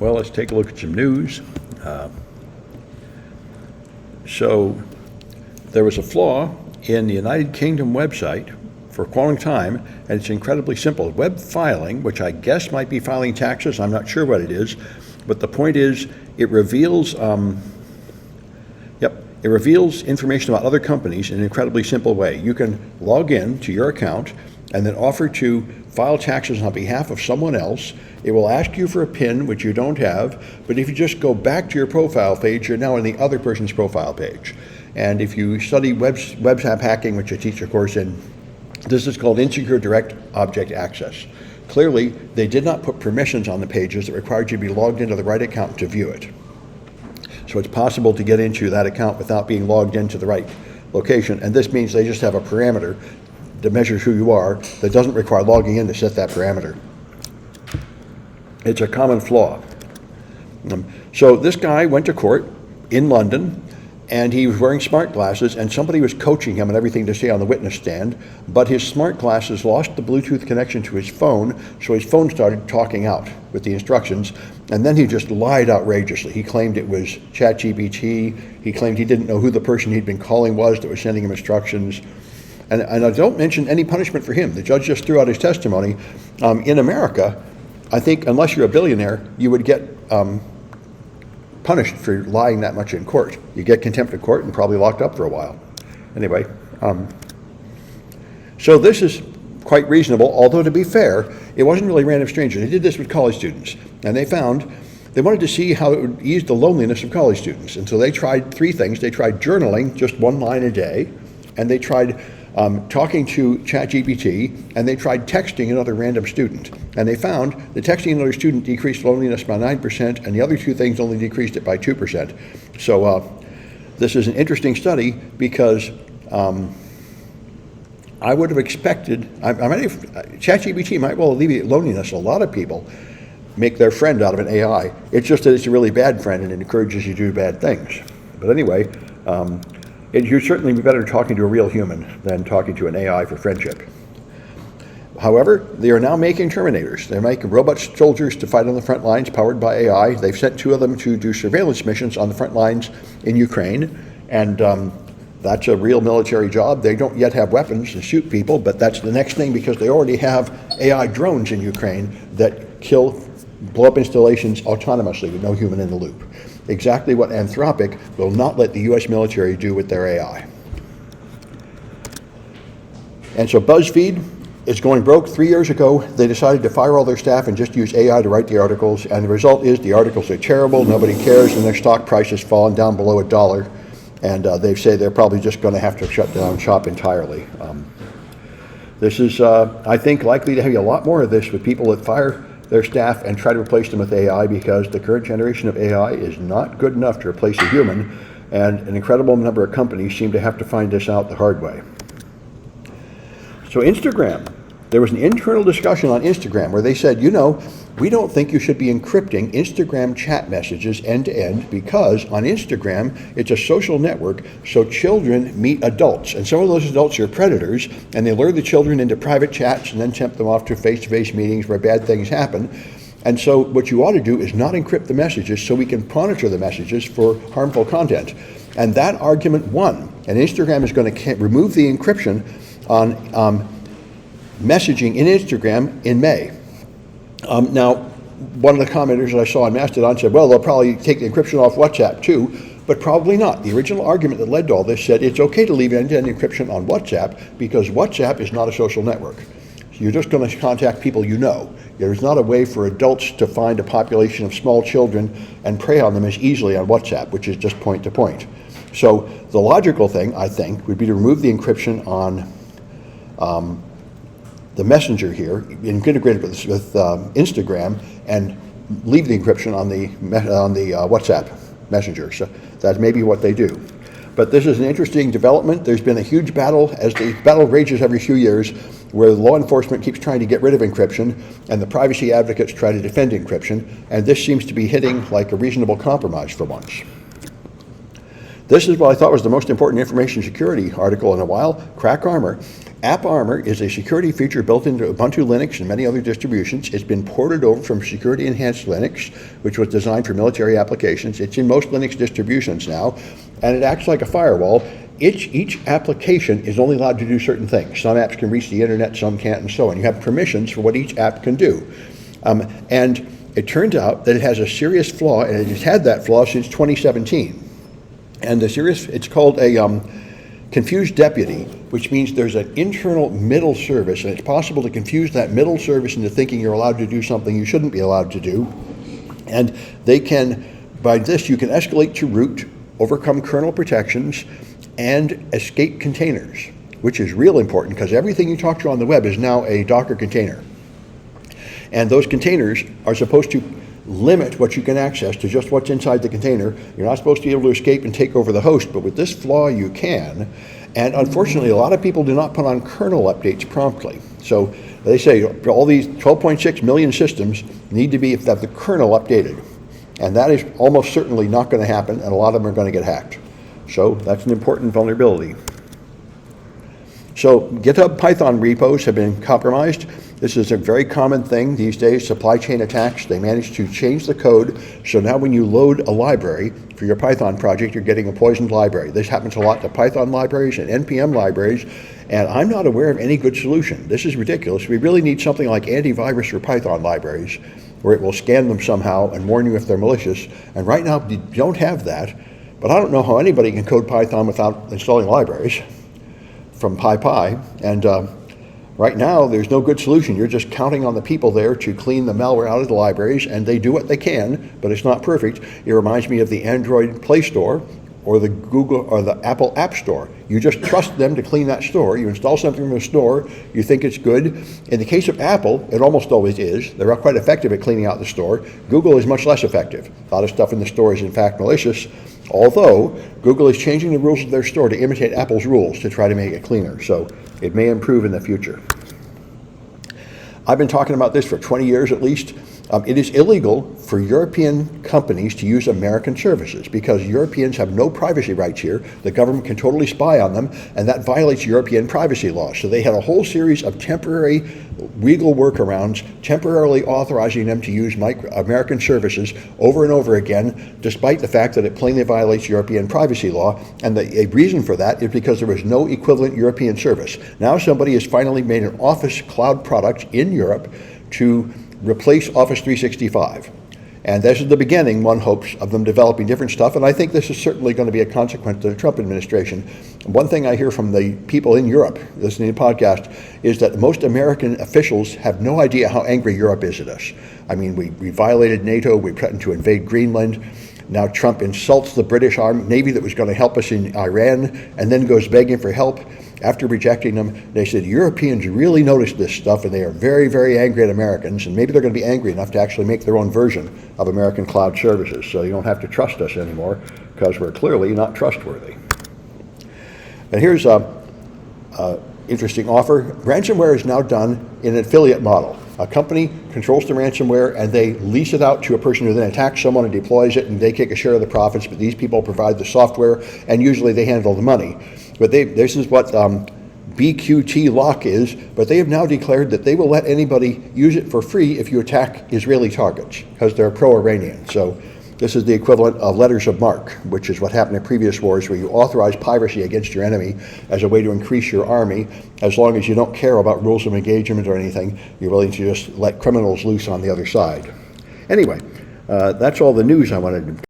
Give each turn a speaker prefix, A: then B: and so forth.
A: Well, let's take a look at some news. So there was a flaw in the United Kingdom website for a long time, and it's incredibly simple. Web filing, which I guess might be filing taxes, I'm not sure what it is, but the point is it reveals it reveals information about other companies in an incredibly simple way. You can log in to your account and then offer to file taxes on behalf of someone else. It will ask you for a PIN, which you don't have, but if you just go back to your profile page, you're now on the other person's profile page. And if you study web app hacking, which I teach a course in, this is called insecure direct object access. Clearly, they did not put permissions on the pages that required you to be logged into the right account to view it. So it's possible to get into that account without being logged into the right location, and this means they just have a parameter that measures who you are that doesn't require logging in to set that parameter. It's a common flaw. So this guy went to court in London, and he was wearing smart glasses, and somebody was coaching him on everything to say on the witness stand, but his smart glasses lost the Bluetooth connection to his phone, so his phone started talking out with the instructions, and then he just lied outrageously. He claimed it was ChatGPT. He claimed he didn't know who the person he'd been calling was that was sending him instructions. And I don't mention any punishment for him. The judge just threw out his testimony. In America, I think unless you're a billionaire, you would get punished for lying that much in court. You get contempt of court and probably locked up for a while. Anyway, so this is quite reasonable, although to be fair, it wasn't really random strangers. They did this with college students, and they found they wanted to see how it would ease the loneliness of college students. And so they tried three things. They tried journaling, just one line a day, and they tried talking to ChatGPT, and they tried texting another random student. And they found the texting another student decreased loneliness by 9%, and the other two things only decreased it by 2%. So this is an interesting study because I would have expected, ChatGPT might well alleviate loneliness. A lot of people make their friend out of an AI. It's just that it's a really bad friend and it encourages you to do bad things. But anyway, you'd certainly be better talking to a real human than talking to an AI for friendship. However, they are now making Terminators. They're making robot soldiers to fight on the front lines powered by AI. They've sent two of them to do surveillance missions on the front lines in Ukraine, and that's a real military job. They don't yet have weapons to shoot people, but that's the next thing because they already have AI drones in Ukraine that blow up installations autonomously with no human in the loop. Exactly what Anthropic will not let the US military do with their AI. And so BuzzFeed is going broke. 3 years ago, they decided to fire all their staff and just use AI to write the articles, and the result is the articles are terrible, nobody cares, and their stock price has fallen down below $1, and they say they're probably just going to have to shut down shop entirely. This is, I think, likely to have a lot more of this with people that fire their staff and try to replace them with AI, because the current generation of AI is not good enough to replace a human, and an incredible number of companies seem to have to find this out the hard way. So Instagram, there was an internal discussion on Instagram where they said, you know, we don't think you should be encrypting Instagram chat messages end to end, because on Instagram, it's a social network, so children meet adults, and some of those adults are predators, and they lure the children into private chats and then tempt them off to face-to-face meetings where bad things happen. And so what you ought to do is not encrypt the messages so we can monitor the messages for harmful content. And that argument won, and Instagram is going to remove the encryption on messaging in Instagram in May. Now, one of the commenters that I saw on Mastodon said, well, they'll probably take the encryption off WhatsApp too, but probably not. The original argument that led to all this said it's okay to leave end-to-end encryption on WhatsApp because WhatsApp is not a social network. So you're just going to contact people you know. There's not a way for adults to find a population of small children and prey on them as easily on WhatsApp, which is just point to point. So the logical thing, I think, would be to remove the encryption on the messenger here, integrated with Instagram, and leave the encryption on the WhatsApp messenger. So that's maybe what they do. But this is an interesting development. There's been a huge battle, as the battle rages every few years, where law enforcement keeps trying to get rid of encryption, and the privacy advocates try to defend encryption, and this seems to be hitting like a reasonable compromise for once. This is what I thought was the most important information security article in a while. Crack Armor. App Armor is a security feature built into Ubuntu Linux and many other distributions. It's been ported over from Security Enhanced Linux, which was designed for military applications. It's in most Linux distributions now, and it acts like a firewall. Each application is only allowed to do certain things. Some apps can reach the internet, some can't, and so on. You have permissions for what each app can do. And it turns out that it has a serious flaw, and it has had that flaw since 2017. And it's called a confused deputy, which means there's an internal middle service, and it's possible to confuse that middle service into thinking you're allowed to do something you shouldn't be allowed to do. And by this, you can escalate to root, overcome kernel protections, and escape containers, which is real important because everything you talk to on the web is now a Docker container. And those containers are supposed to limit what you can access to just what's inside the container. You're not supposed to be able to escape and take over the host, but with this flaw you can. And unfortunately, a lot of people do not put on kernel updates promptly. So they say all these 12.6 million systems need to have the kernel updated. And that is almost certainly not going to happen, and a lot of them are going to get hacked. So that's an important vulnerability. So GitHub Python repos have been compromised. This is a very common thing these days, supply chain attacks. They managed to change the code, so now when you load a library for your Python project, you're getting a poisoned library. This happens a lot to Python libraries and NPM libraries, and I'm not aware of any good solution. This is ridiculous. We really need something like antivirus for Python libraries, where it will scan them somehow and warn you if they're malicious. And right now, you don't have that, but I don't know how anybody can code Python without installing libraries from PyPy, and right now, there's no good solution. You're just counting on the people there to clean the malware out of the libraries, and they do what they can, but it's not perfect. It reminds me of the Android Play Store or the Google or the Apple App Store. You just trust them to clean that store. You install something from the store, you think it's good. In the case of Apple, it almost always is. They're quite effective at cleaning out the store. Google is much less effective. A lot of stuff in the store is in fact malicious, although Google is changing the rules of their store to imitate Apple's rules to try to make it cleaner. So it may improve in the future. I've been talking about this for 20 years at least. It is illegal for European companies to use American services because Europeans have no privacy rights here. The government can totally spy on them, and that violates European privacy laws. So they had a whole series of temporary legal workarounds, temporarily authorizing them to use American services over and over again, despite the fact that it plainly violates European privacy law. And a reason for that is because there was no equivalent European service. Now somebody has finally made an Office cloud product in Europe to replace Office 365. And this is the beginning, one hopes, of them developing different stuff, and I think this is certainly going to be a consequence of the Trump administration. One thing I hear from the people in Europe listening to the podcast is that most American officials have no idea how angry Europe is at us. I mean, we violated NATO, we threatened to invade Greenland. Now Trump insults the British Navy that was going to help us in Iran and then goes begging for help. After rejecting them, they said Europeans really noticed this stuff and they are very, very angry at Americans, and maybe they're going to be angry enough to actually make their own version of American cloud services. So you don't have to trust us anymore because we're clearly not trustworthy. And here's an interesting offer. Ransomware is now done in an affiliate model. A company controls the ransomware and they lease it out to a person who then attacks someone and deploys it, and they take a share of the profits, but these people provide the software and usually they handle the money. But this is what BQT lock is, but they have now declared that they will let anybody use it for free if you attack Israeli targets because they're pro-Iranian. So this is the equivalent of letters of marque, which is what happened in previous wars where you authorize piracy against your enemy as a way to increase your army. As long as you don't care about rules of engagement or anything, you're willing to just let criminals loose on the other side. Anyway, that's all the news I wanted to